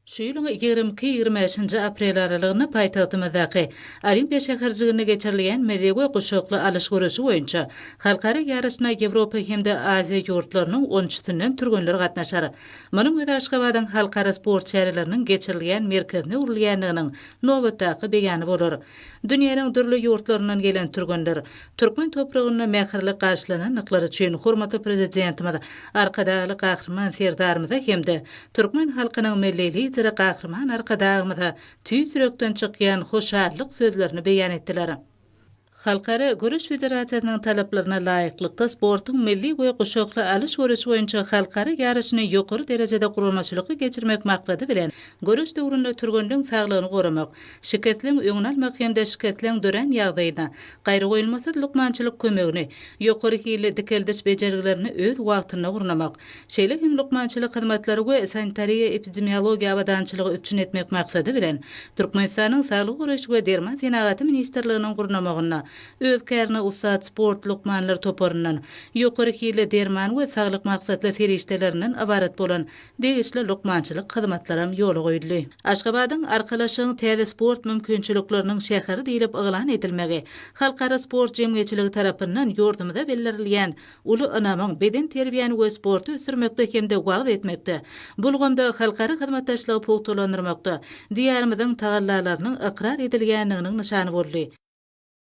Şu ýylyň 22-25 aprel aralygyny paýtagtymyzdaky Olimpiýa şäherjiginde geçirilýän milli we goşokly alyş görüşi boýunça halkara ýaraşyna Ýewropa hemde Aziýa ýurtlarynyň 13-inden türgenler gatnaşar. Munyň we Aşgabatyň halkara sport şäherleriniň geçirilýän merkezine urilýändiginiň nowatdaky beýany bolar. Dünýäniň dürli ýurtlaryndan gelen türgenler türkmen topragyna mähirlik garşylanan nyklary üçin hormatly prezidentimiz arkadaly gahrman serdarymyza hemde türkmen halkynyň millili gahrman arkadagymyza tüý sürekden çykýan hoşarlyk sözlerini beýan etdiler. Halkara Görüş Federasiýasynyň talaplaryna laýyklykda sportyň milli we goşokly alyş görüşi boýunça halkara ýaraşyny ýokary derejede gurulmaçylyky geçirmek maksady bilen görüş döwründe türgendiň saglygyny goramak, şiketliň öňüne almak hemde şiketliň dören ýagdaýyna gaýry goýulmasy lukmançylyk kömegini, ýokary hili dikeldiş bejergilerini öz wagtyna gurnamak, şeýle hem lukmançylyk hyzmatlary we sanitariýa epidemiologiýa abadançylygy üçin etmek maksady bilen Türkmenistanyň Saglyk Güreşi we Derman Senagaty ministrliginiň gurnamagyna öz kärine usat sport lukmanlar toparынан ýokary hili derman we saglyk maksatly serişdelerinden abarat bolan degişli lukmançylyk hyzmatlarym ýola goýuldy. Aşgabatyň arkalaşyň täze sport mümkinçilikleriniň şäheri diýilip yglan edilmegi halkara sport jemgyýetçiligi tarapyndan ýordamyda berilýän uly anamyň beden terbiýany we sporty ösürmekde hemde wagt etmekde. Bulgamda halkara hyzmatdaşlygy pogtalandyrmakda diýärimiziň tagallalarynyň ikrar edilýändiginiň nyşany boldy.